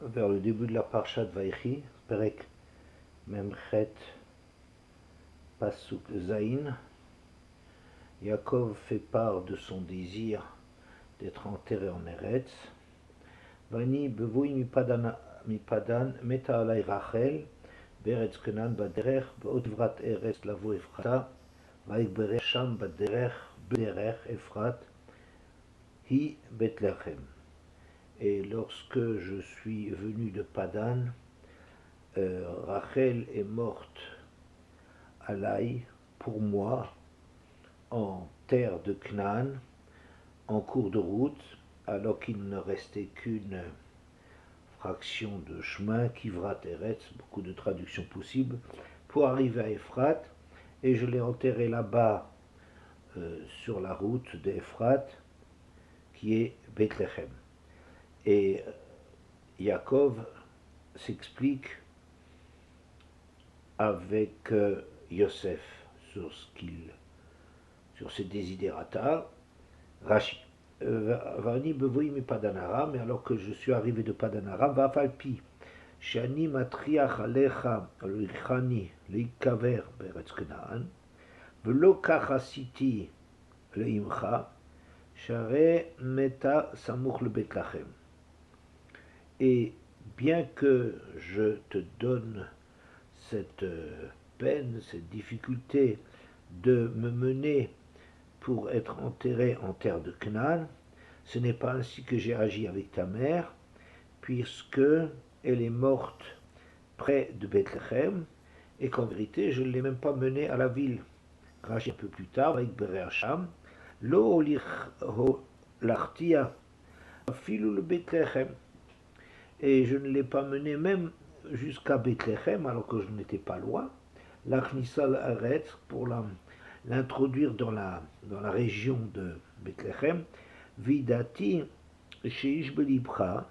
vers le début de la Parsha de Vaïchi, Perek Memchet Pasuk Zain, Yaakov fait part de son désir d'être enterré en Eretz. Vani bevui mipadan meta alay Rachel beretz Kenan baderech beotvrat Eretz lavo Efrata vaikberech sham baderech bederech Efrat hi Bethlehem. Et lorsque je suis venu de Padan, Rachel est morte alay pour moi en terre de Canaan, en cours de route, alors qu'il ne restait qu'une fraction de chemin, Kivrat Eretz, beaucoup de traductions possibles, pour arriver à Ephrat, et je l'ai enterré là-bas sur la route d'Ephrat, qui est Bethléem. Et Yaakov s'explique avec Yosef sur ses desiderata. Rashi. Vani bevoim mi Padan-Aram, mais alors que je suis arrivé de Padan-Aram, Vafalpi, Shani matriach alecha lichani leikaver beretz Kenaan, velo kach asiti leimcha, share meta samuch le Bethlehem. Et bien que je te donne cette peine, cette difficulté de me mener pour être enterré en terre de Canaan, ce n'est pas ainsi que j'ai agi avec ta mère, puisque elle est morte près de Bethléem, et qu'en vérité, je ne l'ai même pas menée à la ville. Rachi un peu plus tard, avec Bereacham, Lo l'Artia, filou le Bethléem. Et je ne l'ai pas menée même jusqu'à Bethléem, alors que je n'étais pas loin. L'Achnissal Aretz, pour l'introduire dans la région de Bethléem, Vidati Sheish Belibra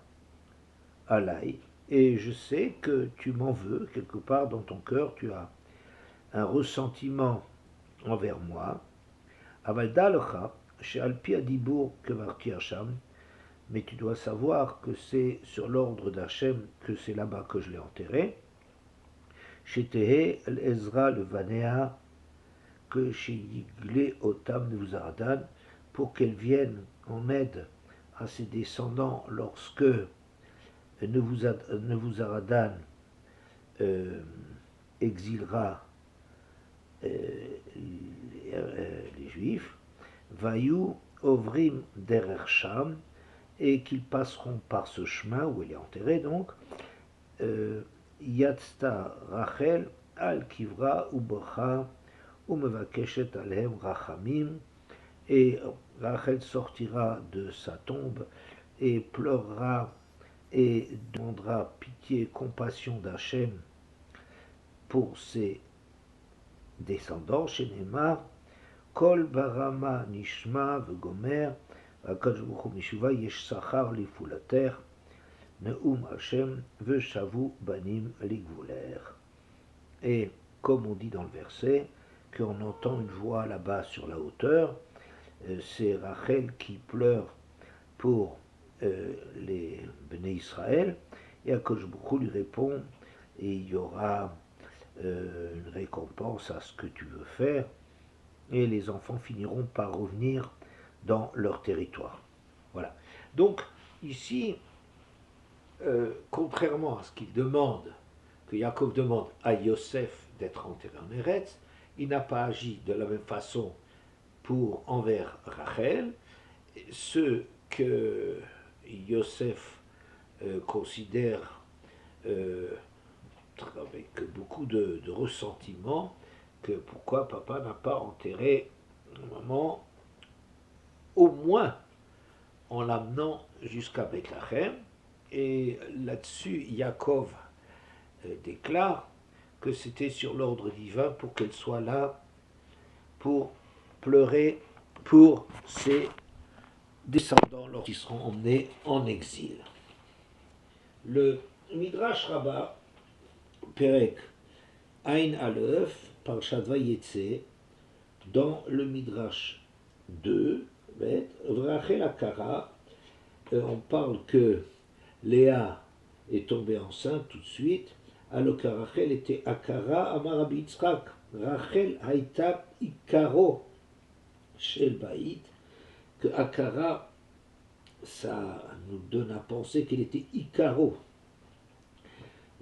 Alay, et je sais que tu m'en veux, quelque part dans ton cœur, tu as un ressentiment envers moi. Avaldalcha, chez Alpi Adibour Kevarti Hacham, mais tu dois savoir que c'est sur l'ordre d'Hachem que c'est là-bas que je l'ai enterré. Chez Tehe El Ezra le Vanea, que chez Yigle Otam Nebuzaradan, pour qu'elle vienne en aide à ses descendants lorsque Nebuzaradan exilera les Juifs, Vayu Ovrim Derer Sham, et qu'ils passeront par ce chemin où elle est enterrée donc, Yatzta Rachel al Kivra Ubracha Umevakeshet Alhem Rachamim, et Rachel sortira de sa tombe et pleurera et demandera pitié et compassion d'Hachem pour ses descendants. Chez Neymar, Kol Barama Nishma Vegomer, Akadosh Baruch Hu Mishuva Yesh Sachar Lifulater, Neum Hashem Veshavu Banim Ligvuler. Et comme on dit dans le verset, qu'on entend une voix là-bas sur la hauteur, c'est Rachel qui pleure pour les Béné Israël, et Akadosh Baruch Hu lui répond, et il y aura une récompense à ce que tu veux faire, et les enfants finiront par revenir dans leur territoire. Voilà. Donc, ici, contrairement à ce qu'il demande, que Yaakov demande à Yosef d'être enterré en Eretz, il n'a pas agi de la même façon envers Rachel. Ce que Yosef considère avec beaucoup de ressentiment, que pourquoi papa n'a pas enterré maman, au moins en l'amenant jusqu'à Bethléem. Et là-dessus, Yaakov déclare que c'était sur l'ordre divin pour qu'elle soit là pour pleurer pour ses descendants lorsqu'ils seront emmenés en exil. Le Midrash Rabbah, Perek Ain Aleph, Parshat Vayetze, dans le Midrash 2, Vrachel Akara, on parle que Léa est tombée enceinte tout de suite, alors que Rachel était Akara Amar Rabbi Yitzchak. Rachel Haïta Ikaro Shel Baït, que Akara, ça nous donne à penser qu'elle était Ikaro,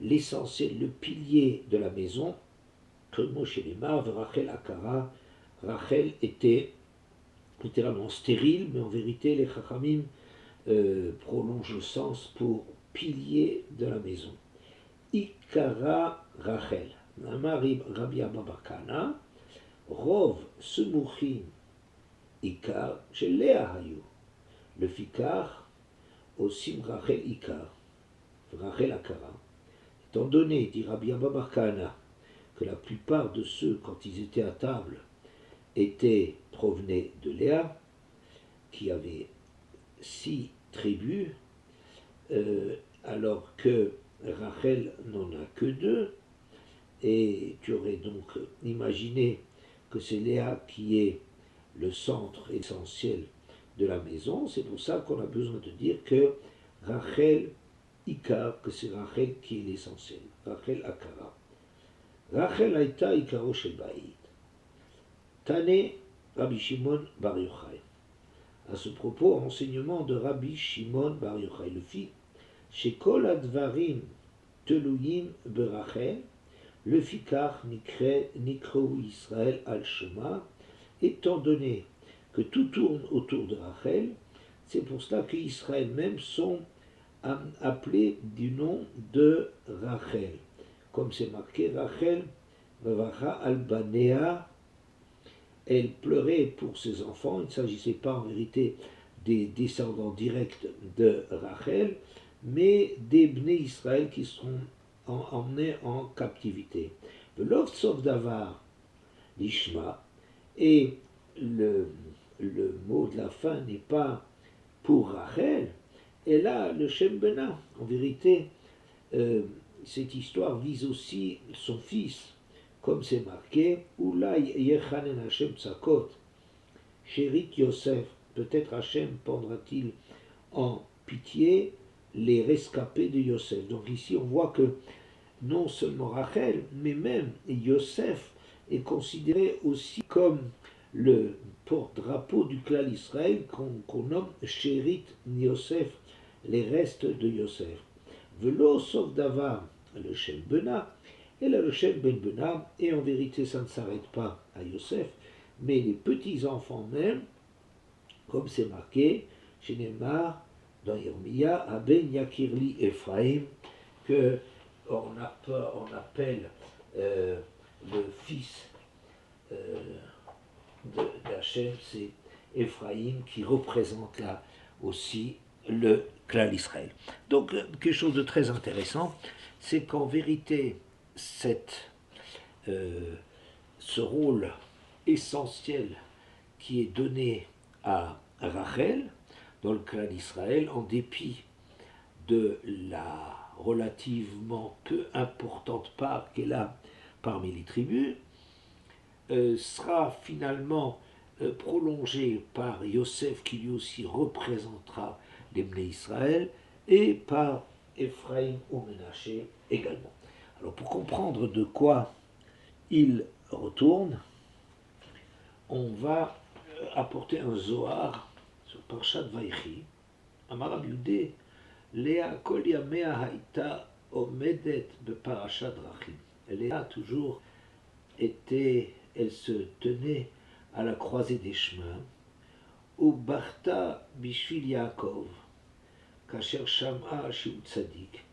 l'essentiel, le pilier de la maison, que Moshe Lemar, Rachel Akara, Rachel était littéralement stérile, mais en vérité les Chachamim prolongent le sens pour pilier de la maison. Ikara Rachel, Namari Rabbi Abba bar Kana, Rov Semuchim Ikar, chez Léa Hayu, le Fikar, aussi Rachel Ikar, Rachel Akara. Étant donné, dit Rabbi Abba bar Kana, que la plupart de ceux, quand ils étaient à table, provenaient de Léa, qui avait 6 tribus, alors que Rachel n'en a que 2, et tu aurais donc imaginé que c'est Léa qui est le centre essentiel de la maison. C'est pour ça qu'on a besoin de dire que Rachel Ikar, que c'est Rachel qui est l'essentiel. Rachel Akara. Rachel Haïta Ikaro Shel Baït. Tane Rabbi Shimon bar Yochai. À ce propos, enseignement de Rabbi Shimon bar Yochai, le fit chez Kol Advarim Teluyim Berachel, le Fikar Nikrou Israël al-Shema, étant donné que tout tourne autour de Rachel, c'est pour cela qu'Israël même sont appelés du nom de Rachel. Comme c'est marqué, Rachel Vavacha al-Banea, elle pleurait pour ses enfants. Il ne s'agissait pas en vérité des descendants directs de Rachel, mais des Bnei Israël qui seront emmenés en captivité. L'Ov Sov Davar, l'Ishma, et le mot de la fin n'est pas pour Rachel, et là le Shem Bena. En vérité, cette histoire vise aussi son fils, comme c'est marqué, Oulai Yechanen Hashem Tzakot, Sherit Yosef, peut-être Hashem prendra-t-il en pitié les rescapés de Yosef. Donc ici on voit que non seulement Rachel, mais même Yosef est considéré aussi comme le porte-drapeau du clan Israël qu'on nomme Sherit Yosef, les restes de Yosef. Velo sauf Davar, le Shem Bena, et là le Shem Ben Bena, et en vérité ça ne s'arrête pas à Yosef, mais les petits-enfants même, comme c'est marqué chez Neymar, dans Yirmiya, Aben Yakirli Ephraim, que on appelle le fils d'Hachem, c'est Ephraim, qui représente là aussi le clan d'Israël. Donc quelque chose de très intéressant, c'est qu'en vérité, ce rôle essentiel qui est donné à Rachel dans le clan d'Israël, en dépit de la relativement peu importante part qu'elle a parmi les tribus, sera finalement prolongé par Yosef, qui lui aussi représentera les Bnei Israël, et par Ephraim ou Ménaché également. Alors pour comprendre de quoi il retourne, on va apporter un Zohar sur Parshat Vaïchi. Amar Rabbi Yudé, Léa kol yamea haïta omedet beparashat drachim. Léa a toujours été, elle se tenait à la croisée des chemins. Ou barta bishvil Yaakov, kasher sham'a shiu tzadik.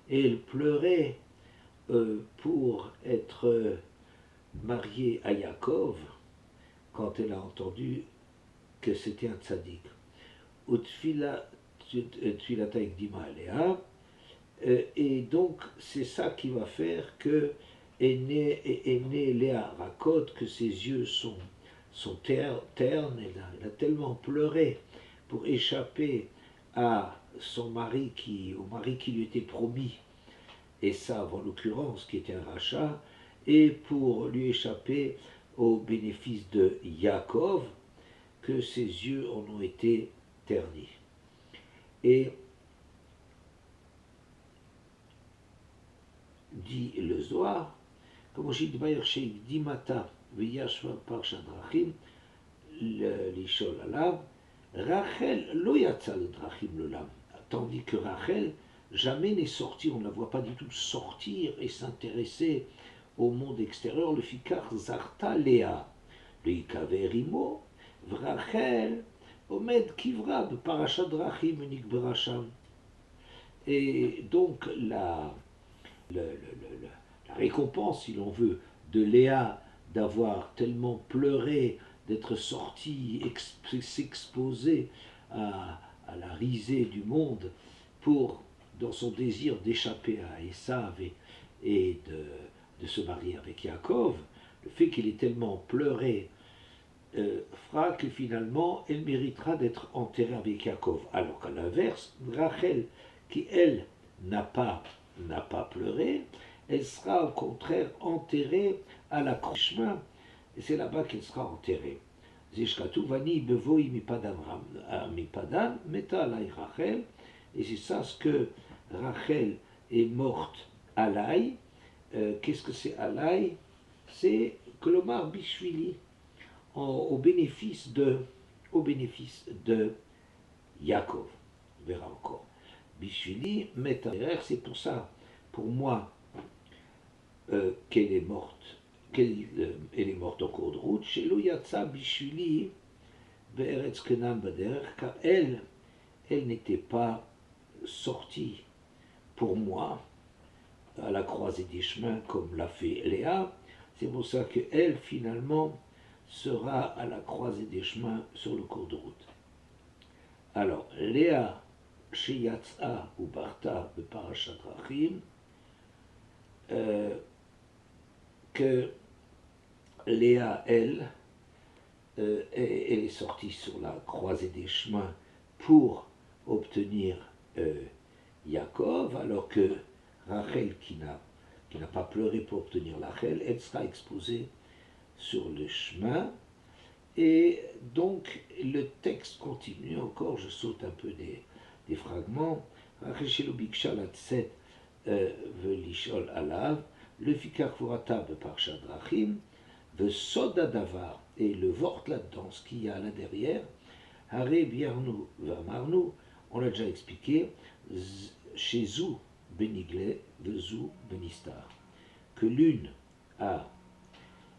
Et elle pleurait pour être mariée à Yaakov quand elle a entendu que c'était un tzadik. Et donc c'est ça qui va faire que est né Léa raconte que ses yeux sont ternes. Elle a tellement pleuré pour échapper à son mari au mari qui lui était promis, et ça en l'occurrence qui était un rachat, et pour lui échapper au bénéfice de Yaakov, que ses yeux en ont été ternis. Et Zohar, comme Shidbayer Sheikdimata Veyashva Parsha Drachim, l'Ishol Alav, Rachel lo yatsa le Drachim Lolam. Tandis que Rachel jamais n'est sortie, on ne la voit pas du tout sortir et s'intéresser au monde extérieur. Le Fikar Zarta Léa, le Ikaverimo, Rachel, Omed Kivra, de Parasha Drachim, Unik Beracham. Et donc la récompense, si l'on veut, de Léa d'avoir tellement pleuré, d'être sortie, s'exposer à la risée du monde dans son désir d'échapper à Esav et de se marier avec Yaakov, le fait qu'il ait tellement pleuré fera que finalement elle méritera d'être enterrée avec Yaakov. Alors qu'à l'inverse, Rachel, qui elle n'a pas pleuré, elle sera au contraire enterrée à la croix chemin, et c'est là-bas qu'elle sera enterrée. Zeshkatuvani bevoi mipadan meta alay Rachel, et c'est ça ce que Rachel est morte alay. Qu'est-ce que c'est alay? C'est Kolomar Bishvili, au bénéfice de Yaakov. On verra encore. Bishvili metarer, c'est pour ça, pour moi, qu'elle est morte. Elle est morte en cours de route, chez Loyatsa Bishvili, Be'eretz Kenan Bader, car elle n'était pas sortie pour moi à la croisée des chemins comme l'a fait Léa. C'est pour ça qu'elle, finalement, sera à la croisée des chemins sur le cours de route. Alors, Léa, Sheyatsa ou Barta, de Parashat Drachim, que Léa, elle est sortie sur la croisée des chemins pour obtenir Yaakov, alors que Rachel, qui n'a pas pleuré pour obtenir Rachel, elle sera exposée sur le chemin. Et donc le texte continue encore, je saute un peu des fragments. Rachel shelo biksha latset velishol alav, le fikar kvorata beparshat drachim, vesod hadavar, et le vort là-dedans, ce qu'il y a là derrière, hare biarnu vamarnu, on l'a déjà expliqué, chez Zou benigle, vezou benistar, que l'une a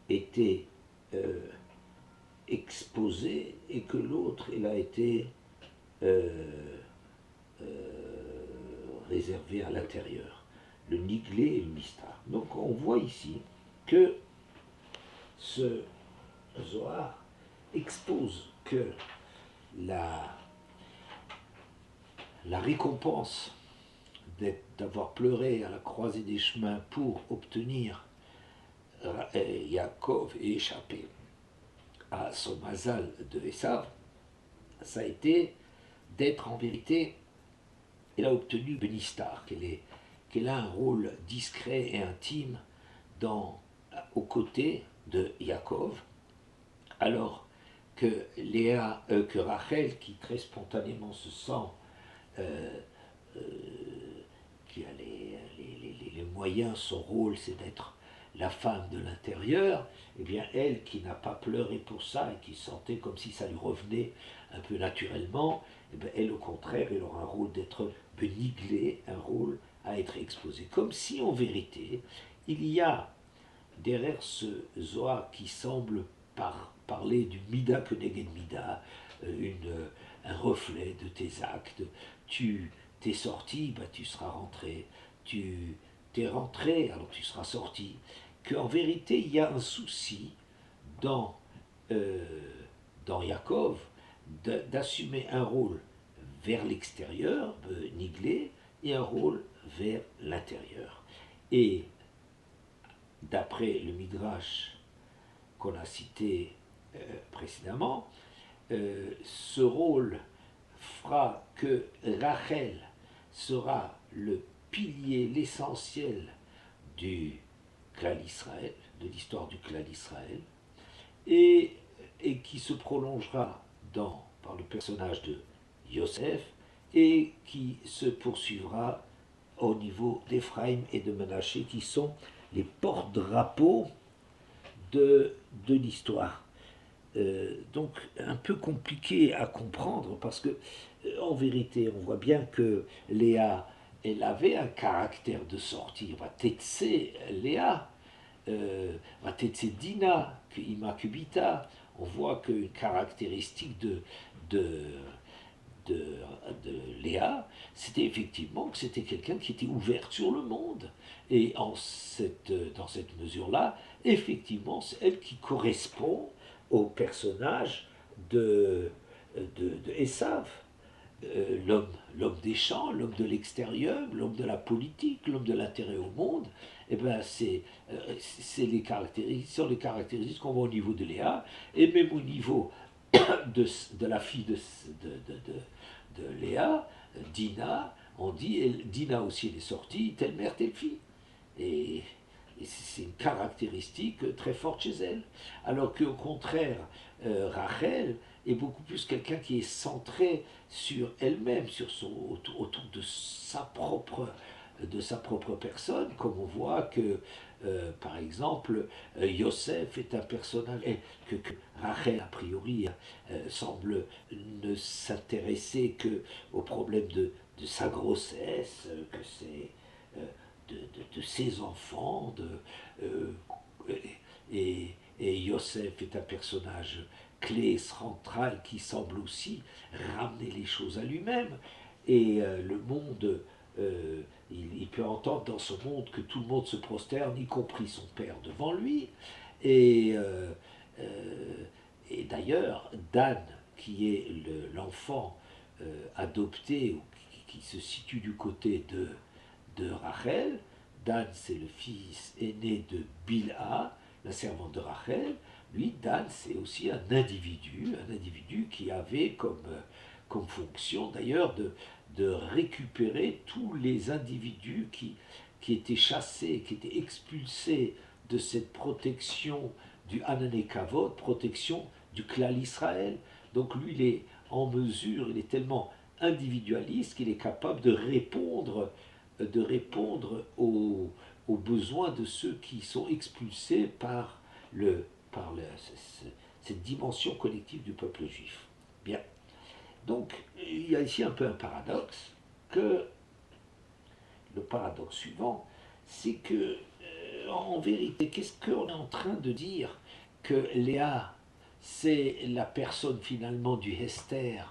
été exposée et que l'autre, elle a été réservée à l'intérieur, le niglé et le mistar. Donc on voit ici que ce Zohar expose que la récompense d'avoir pleuré à la croisée des chemins pour obtenir Yaakov et échapper à son mazal de Esav, ça a été d'être en vérité, elle a obtenu Benistar, qu'elle a un rôle discret et intime aux côtés de Yaakov, alors que que Rachel, qui très spontanément se sent qui a les moyens, son rôle c'est d'être la femme de l'intérieur, eh bien elle qui n'a pas pleuré pour ça et qui sentait comme si ça lui revenait un peu naturellement, eh bien elle au contraire, elle aura un rôle d'être beniglée, un rôle à être exposé. Comme si en vérité, il y a derrière ce Zohar qui semble parler du Mida Keneged Mida, un reflet de tes actes, tu t'es sorti, bah, tu seras rentré, tu t'es rentré, alors tu seras sorti, qu'en vérité il y a un souci dans Yaakov d'assumer un rôle vers l'extérieur, niglé, et un rôle vers l'intérieur. Et d'après le Midrash qu'on a cité précédemment, ce rôle fera que Rachel sera le pilier, l'essentiel du clan Israël, de l'histoire du clan Israël, et qui se prolongera par le personnage de Yosef, et qui se poursuivra au niveau d'Éphraïm et de Menaché, qui sont les porte-drapeaux de l'histoire. Donc un peu compliqué à comprendre parce que en vérité on voit bien que Léa elle avait un caractère de sortie. Tetse Léa, Tetse Dina, Ima Kubita, on voit qu'une caractéristique de, de, de Léa, c'était effectivement que c'était quelqu'un qui était ouvert sur le monde. Et dans cette mesure-là, effectivement, c'est elle qui correspond au personnage de Esav. L'homme des champs, l'homme de l'extérieur, l'homme de la politique, l'homme de l'intérêt au monde, eh ben c'est sont les caractéristiques qu'on voit au niveau de Léa, et même au niveau de la fille de Léa, Dina, on dit, Dina aussi elle est sortie, telle mère, telle fille. Et, et c'est une caractéristique très forte chez elle. Alors qu'au contraire, Rachel est beaucoup plus quelqu'un qui est centré sur elle-même, autour de sa propre personne, comme on voit que, par exemple, Yosef est un personnage que Rachel, a priori, semble ne s'intéresser que au problème de sa grossesse, que c'est de ses enfants, euh, et, et Yosef est un personnage clé, central, qui semble aussi ramener les choses à lui-même. Et le monde, il peut entendre dans ce monde que tout le monde se prosterne, y compris son père devant lui. Et, et d'ailleurs, Dan, qui est l'enfant adopté, ou qui se situe du côté de Rachel. Dan, c'est le fils aîné de Bilha, la servante de Rachel. Lui, Dan, c'est aussi un individu qui avait comme fonction d'ailleurs de récupérer tous les individus qui étaient chassés, qui étaient expulsés de cette protection du Hanané Kavod, protection du clan Israël. Donc lui, il est en mesure, il est tellement individualiste qu'il est capable de répondre aux besoins de ceux qui sont expulsés par cette dimension collective du peuple juif. Bien. Donc, il y a ici un peu un paradoxe, que le paradoxe suivant, c'est que, en vérité, qu'est-ce qu'on est en train de dire? Que Léa, c'est la personne finalement du Hester,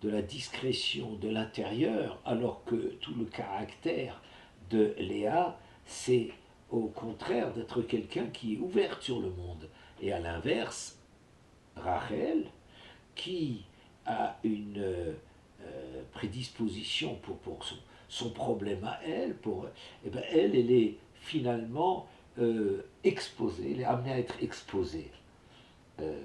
de la discrétion, de l'intérieur, alors que tout le caractère de Léa, c'est au contraire d'être quelqu'un qui est ouvert sur le monde. Et à l'inverse, Rachel, qui a une prédisposition pour son problème à elle, eh ben elle est finalement exposée, elle est amenée à être exposée. Euh,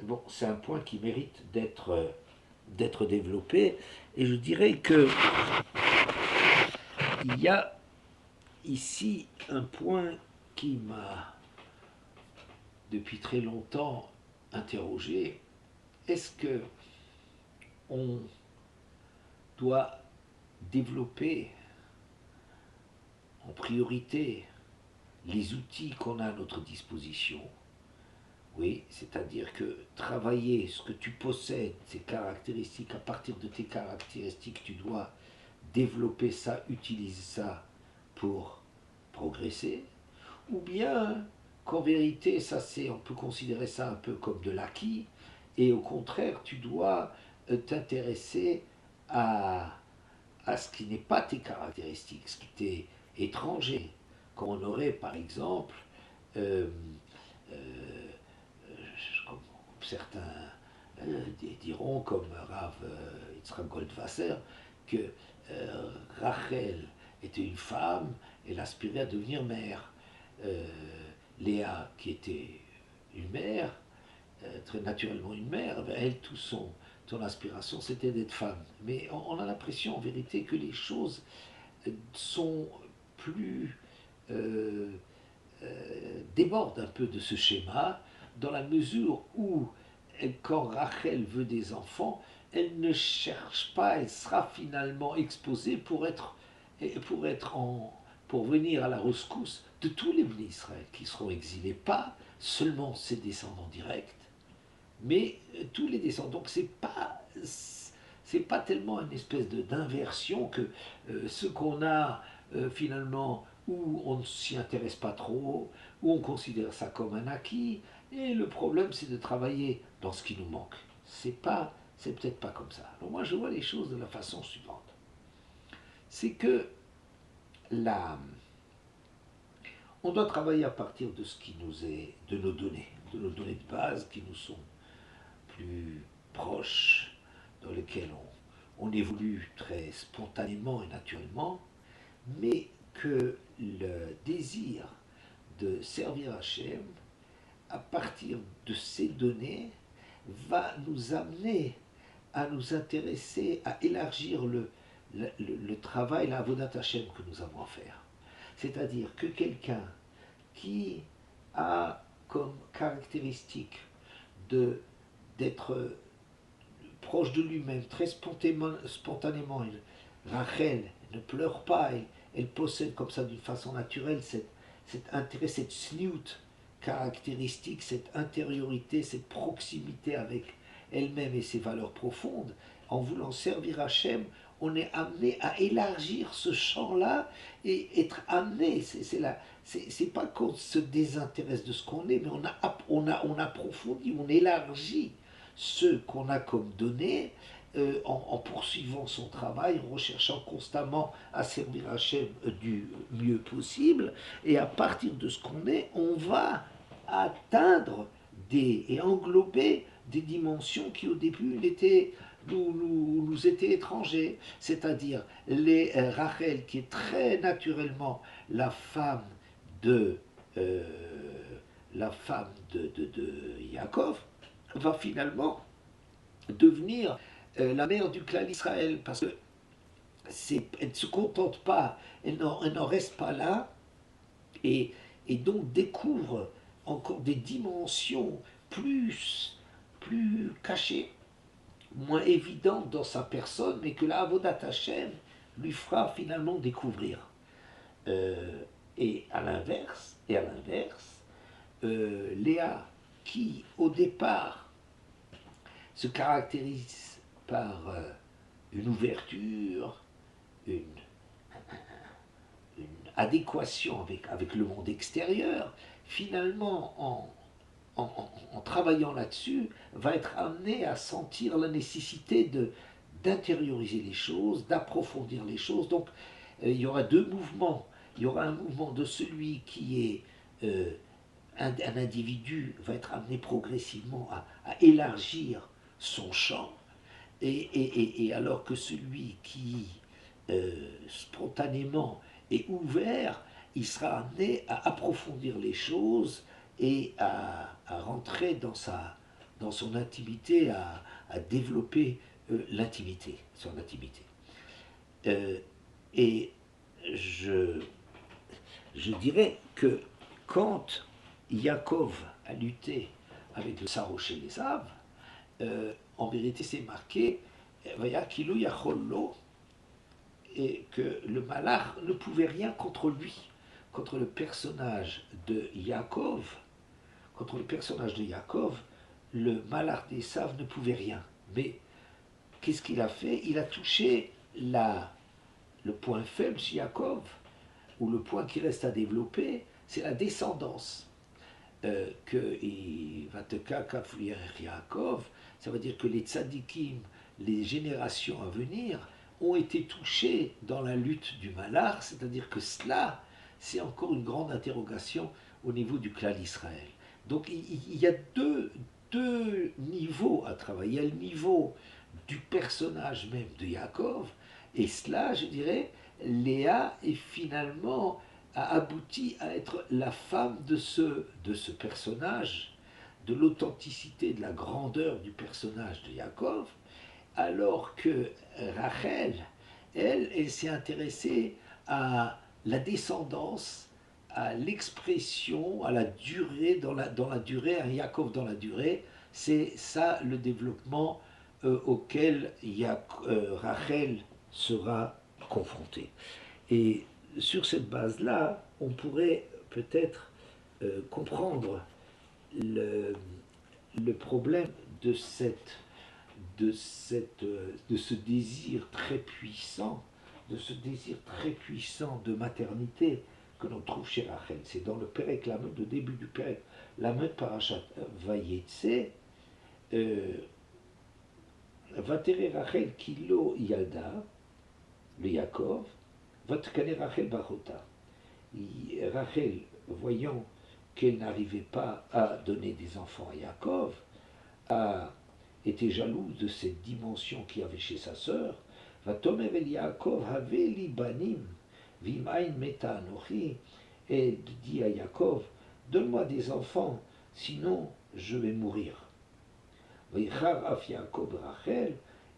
bon, c'est un point qui mérite d'être développé, et je dirais que il y a ici un point qui m'a depuis très longtemps interrogé. Est-ce que on doit développer en priorité les outils qu'on a à notre disposition? Oui, c'est-à-dire que travailler ce que tu possèdes, tes caractéristiques, à partir de tes caractéristiques, tu dois développer ça, utiliser ça pour progresser, ou bien qu'en vérité, on peut considérer ça un peu comme de l'acquis, et au contraire, tu dois t'intéresser à, à ce qui n'est pas tes caractéristiques, ce qui t'est étranger, comme on aurait par exemple, euh, euh, comme certains diront, comme Rav Yitzhak Goldwasser, que Rachel était une femme, elle aspirait à devenir mère. Euh, Léa, qui était une mère, très naturellement une mère, ben elle, son aspiration, c'était d'être femme. Mais on a l'impression, en vérité, que les choses sont plus euh, débordent un peu de ce schéma, dans la mesure où, quand Rachel veut des enfants, elle ne cherche pas, elle sera finalement exposée pour être en, pour venir à la rescousse de tous les bénis Israël qui seront exilés, pas seulement ses descendants directs, mais tous les descendants. Donc c'est pas tellement une espèce d'inversion que ce qu'on a finalement, où on ne s'y intéresse pas trop, où on considère ça comme un acquis, et le problème c'est de travailler dans ce qui nous manque. C'est peut-être pas comme ça. Alors moi je vois les choses de la façon suivante. C'est que la, on doit travailler à partir de ce qui nous est, de nos données de base qui nous sont plus proches, dans lesquelles on évolue très spontanément et naturellement, mais que le désir de servir Hachem, à partir de ces données, va nous amener à nous intéresser, à élargir le travail, la Avodat Hachem que nous avons à faire. C'est-à-dire que quelqu'un qui a comme caractéristique d'être proche de lui-même, très spontanément, Rachel ne pleure pas, elle possède comme ça d'une façon naturelle cet intérêt, cette sniout caractéristique, cette intériorité, cette proximité avec elle-même et ses valeurs profondes. En voulant servir Hachem, on est amené à élargir ce champ-là et être amené, c'est pas qu'on se désintéresse de ce qu'on est, mais on approfondit, on élargit ce qu'on a comme données en poursuivant son travail, en recherchant constamment à servir Hachem du mieux possible. Et à partir de ce qu'on est, on va atteindre et englober des dimensions qui au début nous étaient étrangers. C'est-à-dire Rachel, qui est très naturellement la femme de, euh, de Yaakov, va finalement devenir la mère du clan Israël, parce que elle ne se contente pas, elle n'en reste pas là, et donc découvre encore des dimensions plus cachées, moins évidentes dans sa personne, mais que la Avodat Hashem lui fera finalement découvrir. Et à l'inverse, Léa, qui au départ se caractérise par une ouverture, une adéquation avec le monde extérieur, finalement, en travaillant là-dessus, va être amené à sentir la nécessité d'intérioriser les choses, d'approfondir les choses. Donc, il y aura deux mouvements. Il y aura un mouvement de celui qui est un individu va être amené progressivement à élargir son champ, et alors que celui qui spontanément est ouvert, il sera amené à approfondir les choses et à rentrer dans son intimité, à développer l'intimité, son intimité. Et je dirais que quand Yaakov a lutté avec le Sarosh et les Av, en vérité c'est marqué Vayakilo Yachollo, et que le malach ne pouvait rien contre lui, contre le personnage de Yaakov. Contre le personnage de Yaakov, le malach des Sav ne pouvait rien. Mais qu'est-ce qu'il a fait? Il a touché le point faible chez Yaakov, ou le point qui reste à développer, c'est la descendance. Que Vateka Kaflier Yaakov, ça veut dire que les tzadikim, les générations à venir, ont été touchés dans la lutte du malach, c'est-à-dire que cela, c'est encore une grande interrogation au niveau du clan d'Israël. Donc il y a deux niveaux à travailler. Il y a le niveau du personnage même de Yaakov, et cela, je dirais, Léa est finalement a abouti à être la femme de ce personnage, de l'authenticité, de la grandeur du personnage de Yaakov, alors que Rachel, elle s'est intéressée à la descendance, à l'expression, à la durée, dans la durée, un Yaakov dans la durée. C'est ça le développement auquel Rachel sera confrontée. Et sur cette base-là, on pourrait peut-être comprendre le, le problème de, de ce désir très puissant, de ce désir très puissant de maternité que l'on trouve chez Rachel. C'est dans le Perek Lamed, au début du Perek Lamed Parashat Vayetse, Vatere Rachel Kilo Yalda, le Yaakov, Vatkane Rachel Barota. Rachel, voyant qu'elle n'arrivait pas à donner des enfants à Yaakov, a été jalouse de cette dimension qu'il y avait chez sa sœur. Vatomer el Yaakov haveli banim vimain meta anochi, et dit à Yaakov, donne-moi des enfants, sinon je vais mourir. Vichar af Yaakov Rachel,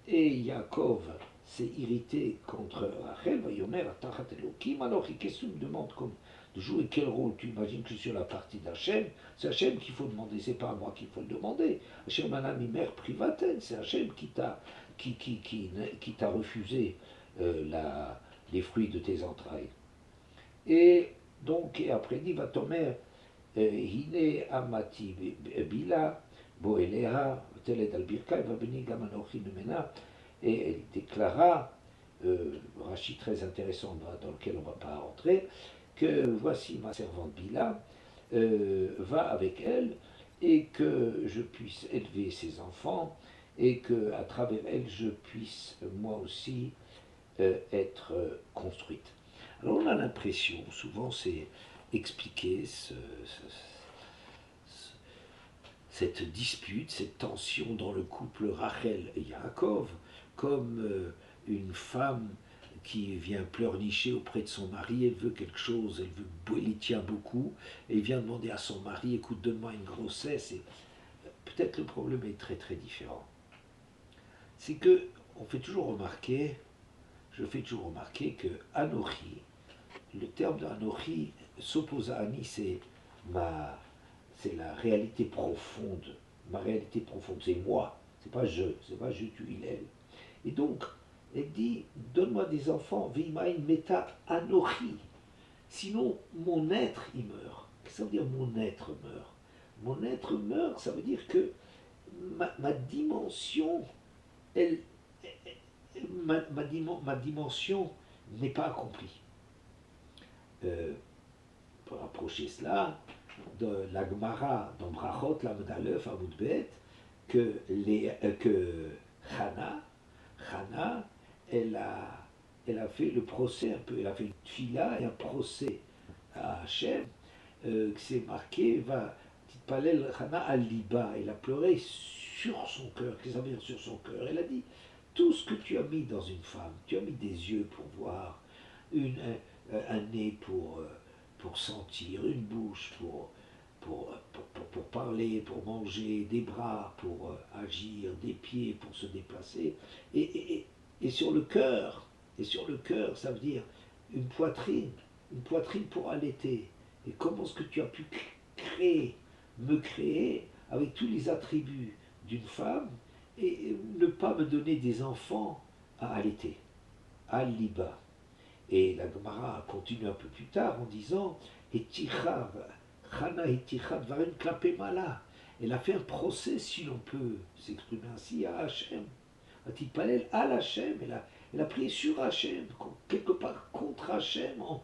et Yaakov s'est irrité contre Rachel. Vayomer atachat Elokim, alors qu'est-ce que tu me demandes comme de jouer quel rôle? Tu imagines que je suis sur la partie d'Hachem? C'est Hachem qu'il faut demander, c'est pas à moi qu'il faut le demander. Hachem Anami mère privaten, c'est Hachem qui t'a refusé les fruits de tes entrailles. Et donc, et après dit, va ton mère, Hine Amati Bila, Boeleha, Teled al-Birka, va venir Gamanochi Numena, et elle déclara, Rachid très intéressant dans lequel on ne va pas rentrer, que voici ma servante Bila, va avec elle, et que je puisse élever ses enfants, et que à travers elle, je puisse moi aussi être construite. Alors on a l'impression, souvent c'est expliqué cette dispute, cette tension dans le couple Rachel et Yaakov, comme une femme qui vient pleurnicher auprès de son mari, elle veut quelque chose, elle y tient beaucoup, et elle vient demander à son mari, écoute, donne-moi une grossesse, et peut-être le problème est très très différent. C'est que on fait toujours remarquer, je fais toujours remarquer que Anochi, le terme d'Anochi s'oppose à Ani, c'est la réalité profonde, ma réalité profonde, c'est moi, c'est pas je, tu, il, elle. Et donc, elle dit, donne-moi des enfants, vimain meta anochi, sinon mon être il meurt. Qu'est-ce que ça veut dire mon être meurt? Mon être meurt, ça veut dire que ma dimension, elle, ma dimension n'est pas accomplie. Pour approcher cela, de la Gemara dans Brachot, la Medalef, à Moudbet, que Chana, elle a fait le procès un peu, elle a fait une fila et un procès à Hachem, qui s'est marqué, va, Titpalel Chana al-Liba, elle a pleuré sur son cœur, qu'est-ce que ça veut dire sur son cœur? Elle a dit, tout ce que tu as mis dans une femme, tu as mis des yeux pour voir, un nez pour sentir, une bouche pour parler, pour manger, des bras pour agir, des pieds pour se déplacer, et sur le cœur, ça veut dire une poitrine pour allaiter. Et comment est-ce que tu as pu me créer avec tous les attributs d'une femme et ne pas me donner des enfants à allaiter, à liba. Et la Gemara continue un peu plus tard en disant Chana Etichad Varin Klapé Mala. Elle a fait un procès, si l'on peut s'exprimer ainsi, à Hachem. Atipalel à Hachem. Elle a prié sur Hachem, quelque part contre Hachem, en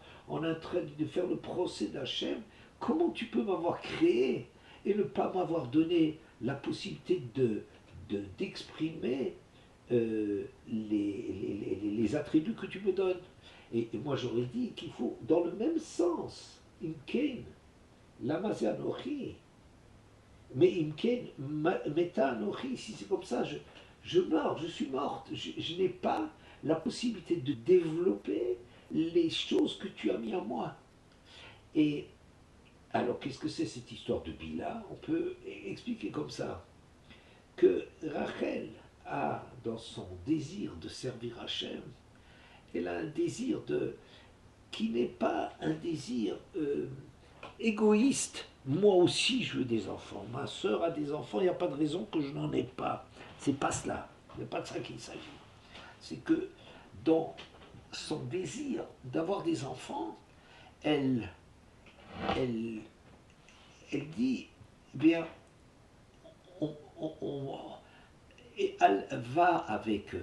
train de faire le procès d'Hachem. Comment tu peux m'avoir créé et ne pas m'avoir donné la possibilité d'exprimer les attributs que tu me donnes? Et moi j'aurais dit qu'il faut, dans le même sens, Imken, Lama Anochi, mais Imken, Meta Anochi, si c'est comme ça, je meurs, je suis morte, je n'ai pas la possibilité de développer les choses que tu as mis en moi. Et alors qu'est-ce que c'est cette histoire de Bila? On peut expliquer comme ça, que Rachel a, dans son désir de servir Hachem, elle a un désir qui n'est pas un désir égoïste. Moi aussi, je veux des enfants. Ma soeur a des enfants, il n'y a pas de raison que je n'en ai pas. C'est pas cela. Il n'y a pas de ça qu'il s'agit. C'est que dans son désir d'avoir des enfants, elle, elle, elle dit, eh bien, on, on- on- et elle va avec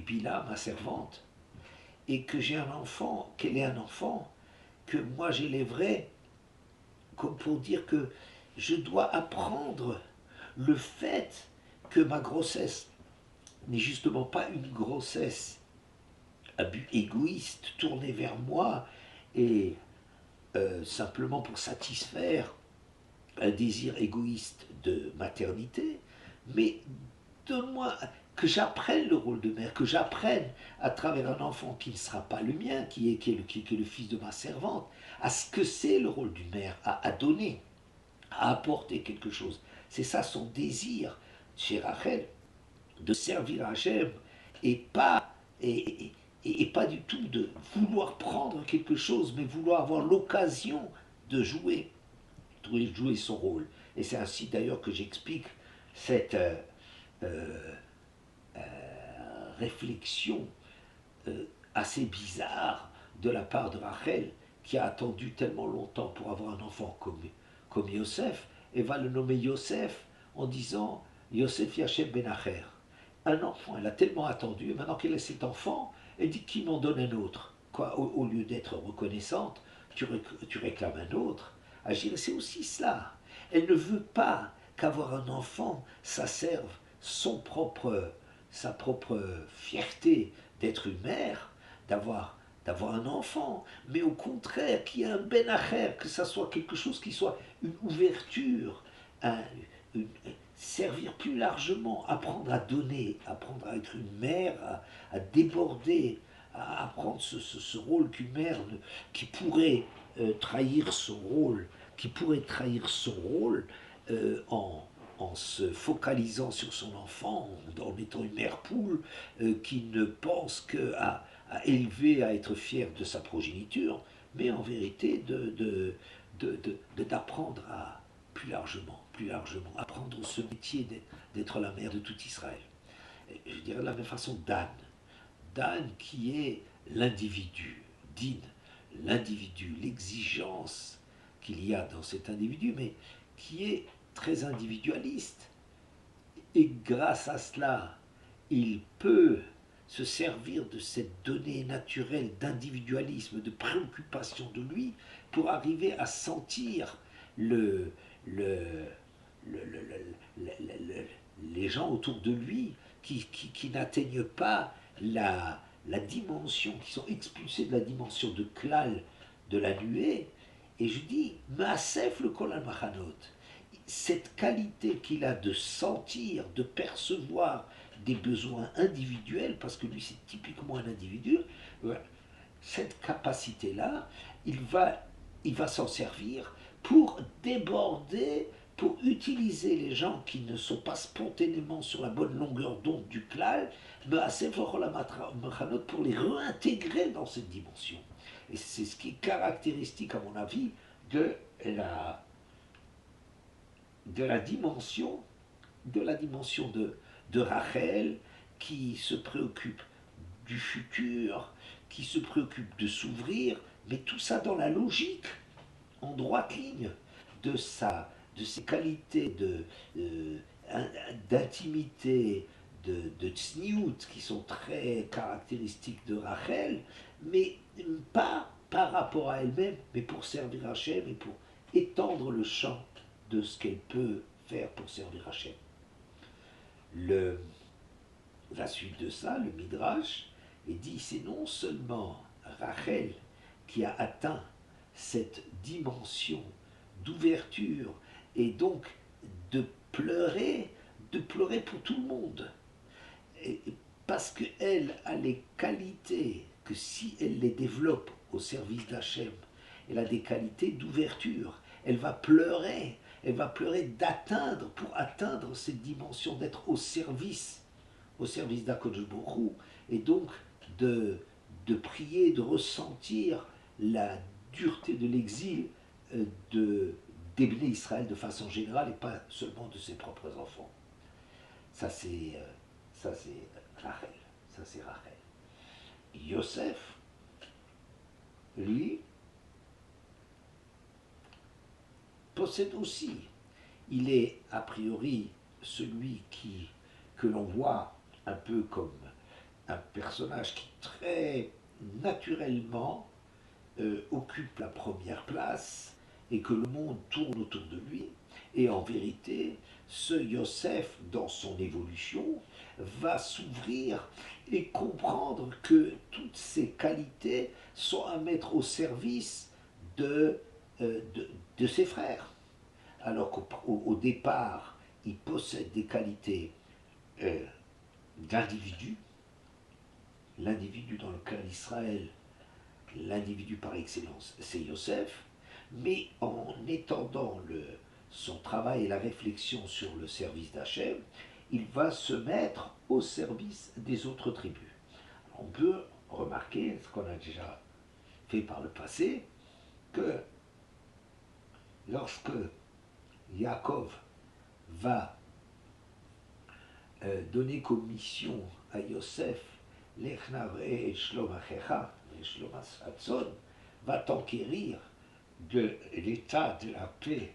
Bila, ma servante, et que j'ai un enfant, qu'elle ait un enfant, que moi j'élèverai, comme pour dire que je dois apprendre le fait que ma grossesse n'est justement pas une grossesse à but égoïste, tournée vers moi, et simplement pour satisfaire un désir égoïste de maternité, mais donne-moi que j'apprenne le rôle de mère, que j'apprenne à travers un enfant qui ne sera pas le mien, qui est le fils de ma servante, à ce que c'est le rôle d'une mère, à donner, à apporter quelque chose. C'est ça son désir chez Rachel, de servir Hachem, et pas, et pas du tout de vouloir prendre quelque chose, mais vouloir avoir l'occasion de jouer son rôle. Et c'est ainsi d'ailleurs que j'explique cette euh, réflexion assez bizarre de la part de Rachel, qui a attendu tellement longtemps pour avoir un enfant comme Yosef, et va le nommer Yosef en disant Yosef Yachem Benacher. Un enfant, elle a tellement attendu, et maintenant qu'elle a cet enfant, elle dit qui m'en donne un autre. Quoi, au lieu d'être reconnaissante, tu réclames un autre. Agir, c'est aussi cela. Elle ne veut pas qu'avoir un enfant, ça serve sa propre fierté d'être une mère, d'avoir un enfant, mais au contraire, qu'il y ait un benacher, que ça soit quelque chose qui soit une ouverture, un, une, servir plus largement, apprendre à donner, apprendre à être une mère, à déborder, à apprendre ce rôle qu'une mère qui pourrait trahir son rôle, en se focalisant sur son enfant, en étant une mère poule qui ne pense qu'à élever, à être fière de sa progéniture, mais en vérité d'apprendre à plus largement, apprendre ce métier d'être la mère de tout Israël. Et je dirais de la même façon Dan qui est l'individu, Din, l'individu, l'exigence qu'il y a dans cet individu, mais qui est très individualiste. Et grâce à cela, il peut se servir de cette donnée naturelle d'individualisme, de préoccupation de lui, pour arriver à sentir le, le, les gens autour de lui qui n'atteignent pas la dimension, qui sont expulsés de la dimension de klal de la nuée. Et je dis, Maasef le kol al-machanot, cette qualité qu'il a de sentir, de percevoir des besoins individuels, parce que lui c'est typiquement un individu, cette capacité-là, il va s'en servir pour déborder, pour utiliser les gens qui ne sont pas spontanément sur la bonne longueur d'onde du klal, pour les réintégrer dans cette dimension. Et c'est ce qui est caractéristique, à mon avis, de la, de la dimension de Rachel, qui se préoccupe du futur, qui se préoccupe de s'ouvrir, mais tout ça dans la logique, en droite ligne, de ses qualités d'intimité, de tsniout, qui sont très caractéristiques de Rachel, mais pas par rapport à elle-même, mais pour servir Hachem et pour étendre le champ de ce qu'elle peut faire pour servir Hachem. Le, la suite de ça, le Midrash, est dit c'est non seulement Rachel qui a atteint cette dimension d'ouverture et donc de de pleurer pour tout le monde. Et parce qu'elle a les qualités que si elle les développe au service d'Hachem, elle a des qualités d'ouverture. Elle va pleurer d'atteindre, pour atteindre cette dimension d'être au service d'Akadosh Baruch Hu, et donc de prier, de ressentir la dureté de l'exil de d'Ebné Israël de façon générale et pas seulement de ses propres enfants. Ça c'est Rachel. Ça c'est Rachel. Yosef, lui, possède aussi. Il est a priori celui que l'on voit un peu comme un personnage qui très naturellement occupe la première place et que le monde tourne autour de lui. Et en vérité, ce Yosef, dans son évolution, va s'ouvrir et comprendre que toutes ses qualités sont à mettre au service de, de ses frères. Alors qu'au départ, il possède des qualités euh, d'individu, l'individu dans le clan d'Israël, l'individu par excellence, c'est Yosef, mais en étendant son travail et la réflexion sur le service d'Hachem, il va se mettre au service des autres tribus. On peut remarquer, ce qu'on a déjà fait par le passé, que lorsque Yaakov va donner comme mission à Yosef, Lechnav et Shlom Achecha, et Shlom Atzon, va t'enquérir de l'état de la paix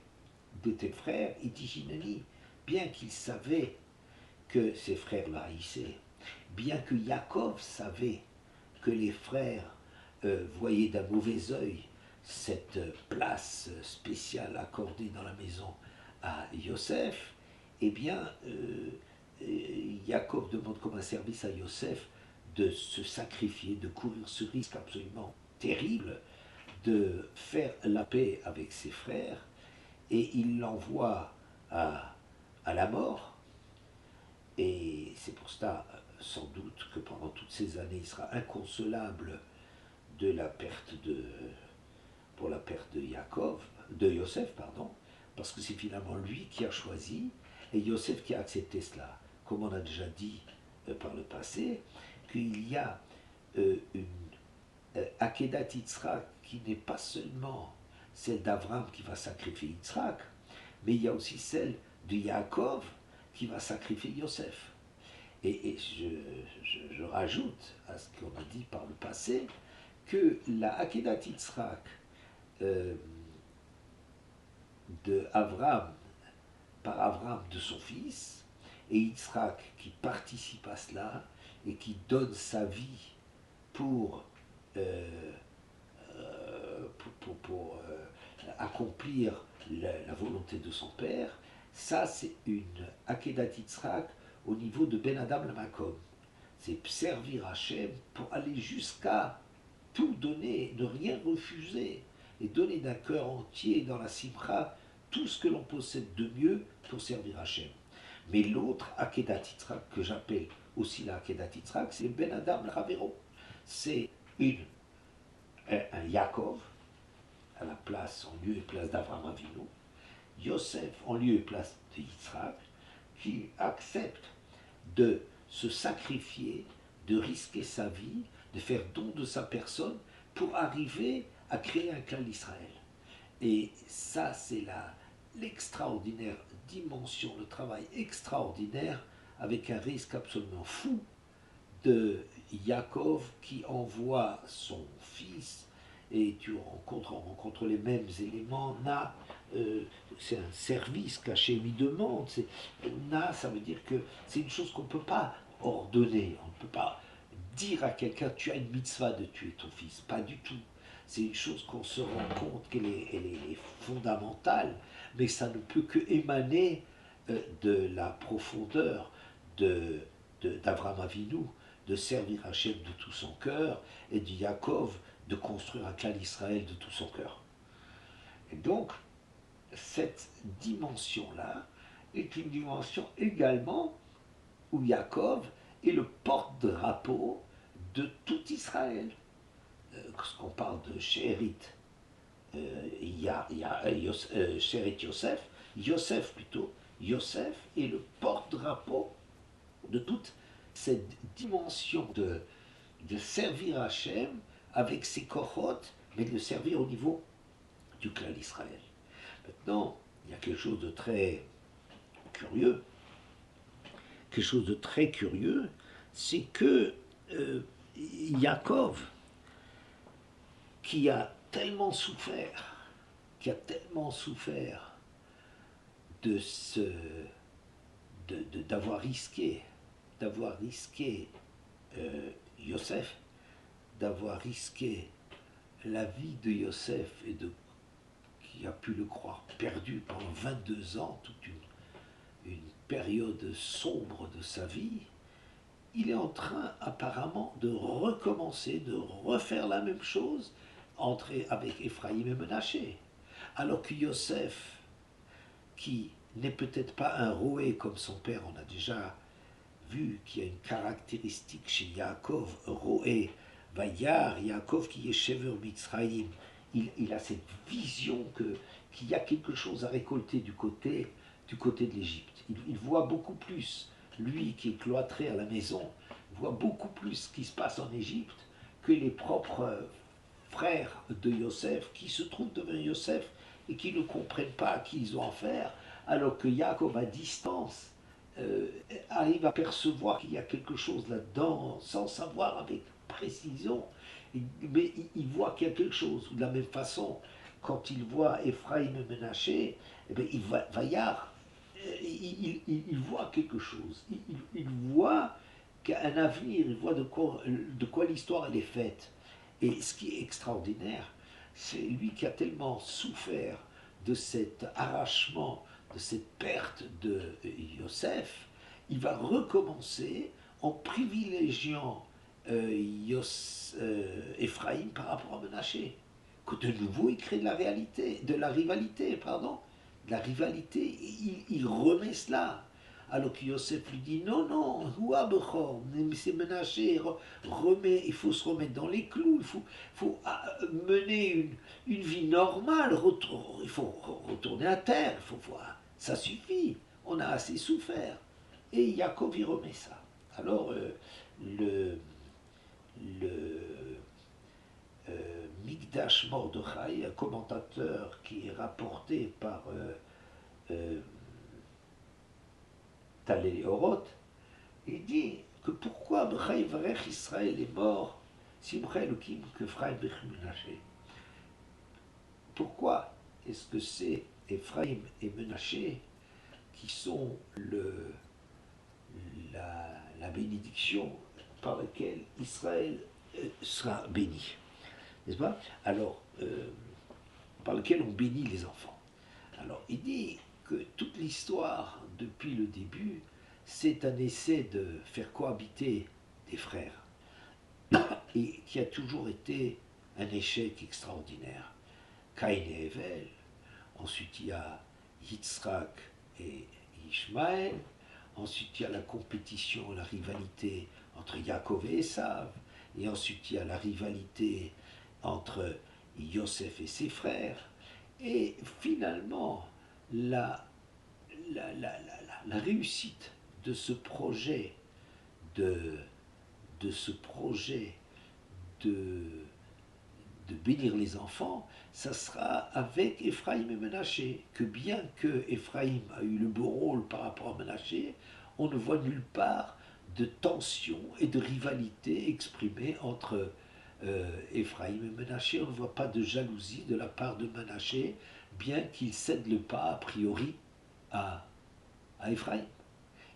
de tes frères, Itichinani, bien qu'il savait que ses frères le haïssaient, bien que Yaakov savait que les frères voyaient d'un mauvais œil cette place spéciale accordée dans la maison à Yosef, eh bien, Yaakov demande comme un service à Yosef de se sacrifier, de courir ce risque absolument terrible, de faire la paix avec ses frères, et il l'envoie à la mort. Et c'est pour cela, sans doute, que pendant toutes ces années, il sera inconsolable de la perte pour la perte de Yosef, pardon, parce que c'est finalement lui qui a choisi et Yosef qui a accepté cela. Comme on a déjà dit par le passé, qu'il y a une Akedat Yitzhak qui n'est pas seulement celle d'Abraham qui va sacrifier Yitzhak, mais il y a aussi celle de Yaakov qui va sacrifier Yosef. Et je rajoute à ce qu'on a dit par le passé que la Akedat Yitzhak de Abraham, par Abraham de son fils, et Yitzhak qui participe à cela et qui donne sa vie pour, accomplir la volonté de son père, ça c'est une Akedat Yitzhak au niveau de Ben Adam Lamakom. C'est servir Hachem pour aller jusqu'à tout donner, ne rien refuser, et donner d'un cœur entier dans la simcha tout ce que l'on possède de mieux pour servir Hachem. Mais l'autre Akedat Yitzhak, que j'appelle aussi la Akedat Yitzhak, c'est Ben Adam Ravero. C'est un Yaakov, à la place, en lieu et place d'Avraham Avinu, Yosef en lieu et place de Yitzhak, qui accepte de se sacrifier, de risquer sa vie, de faire don de sa personne pour arriver à créer un clan d'Israël. Et ça, c'est l'extraordinaire dimension, le travail extraordinaire avec un risque absolument fou de Yaakov qui envoie son fils et on rencontre les mêmes éléments. C'est un service qu'Hachem lui demande. Ça veut dire que c'est une chose qu'on ne peut pas ordonner. On ne peut pas dire à quelqu'un tu as une mitzvah de tuer ton fils. Pas du tout. C'est une chose qu'on se rend compte qu'elle est fondamentale, mais ça ne peut que émaner de la profondeur d'Avraham Avinu, de servir Hachem de tout son cœur, et de Yaakov de construire un clan d'Israël de tout son cœur. Et donc, cette dimension-là est une dimension également où Yaakov est le porte-drapeau de tout Israël. Lorsqu'on parle de She'erit, il y a She'erit Yosef plutôt, Yosef est le porte-drapeau de toute cette dimension de servir Hachem avec ses cohortes, mais de le servir au niveau du clan d'Israël. Maintenant, il y a quelque chose de très curieux. Quelque chose de très curieux, c'est que Yaakov, qui a tellement souffert, de ce, d'avoir risqué, Yosef, d'avoir risqué la vie de Yosef et qui a pu le croire perdu pendant 22 ans, toute une période sombre de sa vie, il est en train apparemment de recommencer, de refaire la même chose avec Ephraim et Menaché. Alors que Yosef, qui n'est peut-être pas un roué comme son père, on a déjà vu qu'il y a une caractéristique chez Yaakov, roué, Vayar, Yaakov qui est Shever Mitzrayim, il a cette vision qu'il y a quelque chose à récolter du côté de l'Égypte. Il voit beaucoup plus, lui qui est cloîtré à la maison, voit beaucoup plus ce qui se passe en Égypte que les propres frères de Yosef qui se trouvent devant Yosef et qui ne comprennent pas à qui ils ont affaire, alors que Yaakov à distance arrive à percevoir qu'il y a quelque chose là-dedans sans savoir avec précision, mais il voit qu'il y a quelque chose. De la même façon, quand il voit Ephraim et Menaché, eh bien, il voit quelque chose. Il voit qu'un avenir, il voit de quoi l'histoire elle est faite. Et ce qui est extraordinaire, c'est lui qui a tellement souffert de cet arrachement, de cette perte de Yosef, il va recommencer en privilégiant Ephraim par rapport à Menaché. Que de nouveau, il crée de la rivalité, de la rivalité, il remet cela. Alors que Yosef lui dit non, non, c'est Menaché, il faut se remettre dans les clous, il faut mener une vie normale, il faut retourner à terre, il faut voir, ça suffit, on a assez souffert. Et Yaakov y remet ça. Alors le Mikdash Mordechai, un commentateur qui est rapporté par Talé Oroth, il dit que pourquoi B'chai Varech Israël est mort, Simcha Elokim qu'Ephraim Menaché. Pourquoi est-ce que c'est Ephraim et Menaché qui sont la bénédiction par laquelle Israël sera béni, n'est-ce pas? Alors, par laquelle on bénit les enfants. Alors, il dit que toute l'histoire, depuis le début, c'est un essai de faire cohabiter des frères, et qui a toujours été un échec extraordinaire. Caïn et Hevel, ensuite il y a Yitzhak et Ishmaël, ensuite il y a la compétition, la rivalité entre Yaakov et Esav, et ensuite il y a la rivalité entre Yosef et ses frères, et finalement la réussite de ce projet de bénir les enfants, ça sera avec Ephraim et Menaché, que bien que Ephraim a eu le beau rôle par rapport à Menaché, on ne voit nulle part de tension et de rivalité exprimée entre Ephraim et Menaché. On ne voit pas de jalousie de la part de Menaché, bien qu'il cède le pas a priori à Ephraim.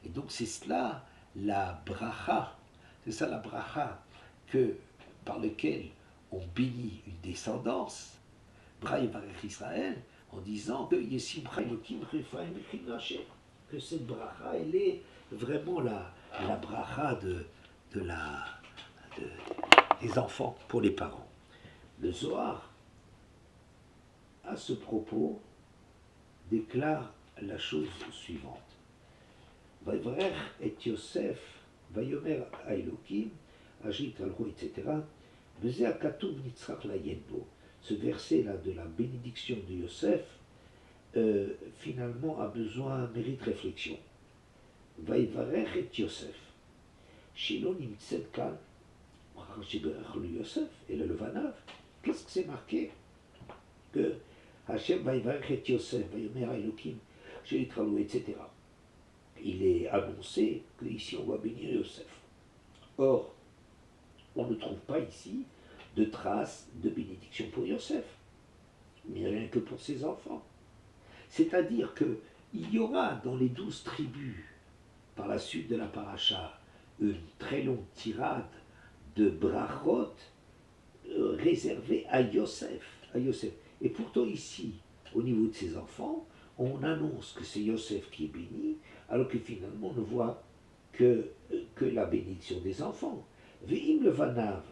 Et donc c'est cela la bracha, c'est ça la bracha par laquelle on bénit une descendance, Braï Varech Israël, en disant que Yesimcha Elokim Ephraim Menaché, que cette bracha, elle est vraiment la bracha des enfants pour les parents. Le Zohar, à ce propos, déclare la chose suivante. Vavrech et Yosef, Vayomer à Elokim, Agit Alro, etc. Ce verset-là de la bénédiction de Yosef, finalement, a mérite réflexion. Vaïvarech et Yosef. Shelo nimtzet kan, Yosef, et le Levanav. Qu'est-ce que c'est marqué? Que Hachem Vaïvarech et Yosef, Vayomer Elokim, Shelitralou, etc. Il est annoncé qu'ici on va bénir Yosef. Or, on ne trouve pas ici de traces de bénédiction pour Yosef, mais rien que pour ses enfants. C'est-à-dire qu'il y aura dans les 12 tribus, par la suite de la paracha, une très longue tirade de brachot réservée à Yosef. Et pourtant ici, au niveau de ses enfants, on annonce que c'est Yosef qui est béni, alors que finalement on ne voit que la bénédiction des enfants. Ve'im levanav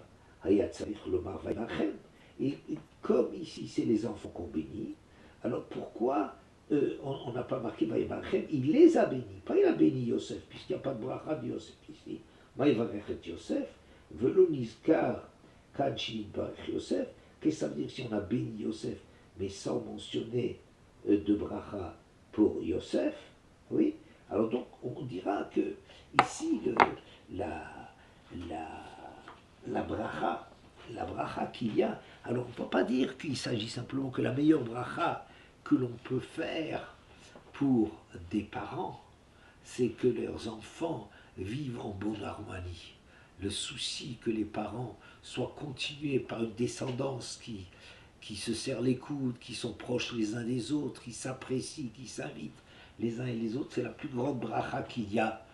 hayat tzarich lomar vayachem. Et comme ici c'est les enfants qu'on bénit, alors pourquoi on n'a pas marqué vayachem? Il les a bénis, pas il a béni Yosef, puisqu'il n'y a pas de bracha de Yosef ici. Vayachem Yosef, velo nizkar kan shinit barech Yosef. Qu'est-ce que ça veut dire si on a béni Yosef, mais sans mentionner de bracha pour Yosef? Oui. Alors donc on dira que ici la bracha qu'il y a, alors on ne peut pas dire qu'il s'agit simplement que la meilleure bracha que l'on peut faire pour des parents, c'est que leurs enfants vivent en bonne harmonie. Le souci que les parents soient continués par une descendance qui se serrent les coudes, qui sont proches les uns des autres, qui s'apprécient, qui s'invitent les uns et les autres, c'est la plus grande bracha qu'il y a.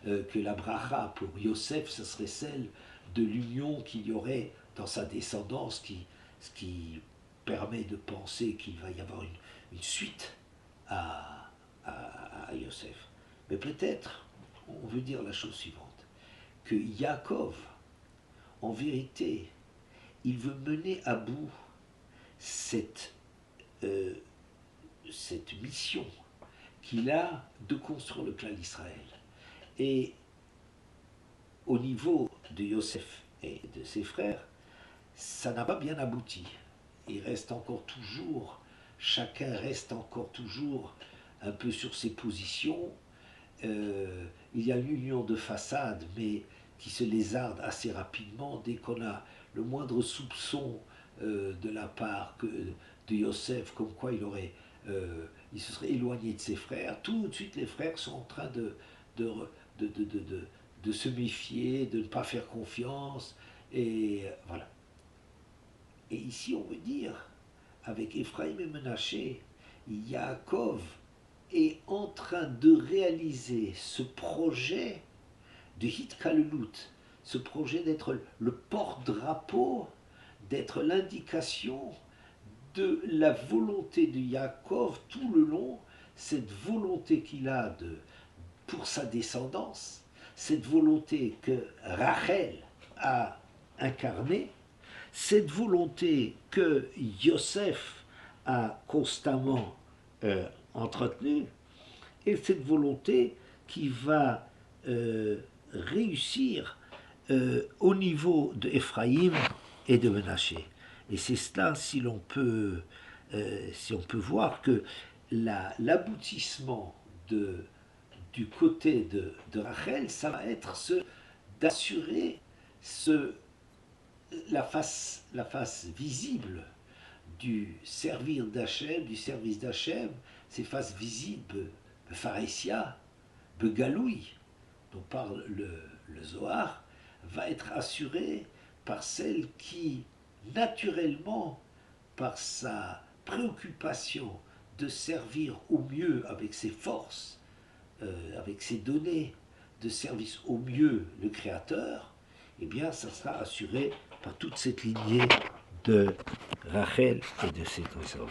Que la bracha pour Yosef, ce serait celle de l'union qu'il y aurait dans sa descendance, ce qui permet de penser qu'il va y avoir une suite à Yosef. Mais peut-être, on veut dire la chose suivante, que Yaakov, en vérité, il veut mener à bout cette mission qu'il a de construire le clan d'Israël. Et au niveau de Yosef et de ses frères, ça n'a pas bien abouti. Chacun reste encore toujours un peu sur ses positions. Il y a une union de façade, mais qui se lézarde assez rapidement dès qu'on a le moindre soupçon de la part de Yosef, comme quoi il se serait éloigné de ses frères. Tout de suite, les frères sont en train de se méfier, de ne pas faire confiance, et voilà. Et ici, on veut dire, avec Ephraïm et Menaché, Yaakov est en train de réaliser ce projet de Hitkalelut, ce projet d'être le porte-drapeau, d'être l'indication de la volonté de Yaakov tout le long, cette volonté qu'il a pour sa descendance, cette volonté que Rachel a incarnée, cette volonté que Yosef a constamment entretenue, et cette volonté qui va réussir au niveau de Ephraïm et de Menaché. Et c'est cela, si on peut voir que l'aboutissement du côté de Rachel, ça va être d'assurer la face visible du servir d'Hachem, du service d'Hachem, ces faces visibles, Pharésia, Begaloui, dont parle le Zohar, va être assurée par celle qui, naturellement, par sa préoccupation de servir au mieux avec ses forces, avec ses données de service au mieux le Créateur, eh bien, ça sera assuré par toute cette lignée de Rachel et de ses descendants.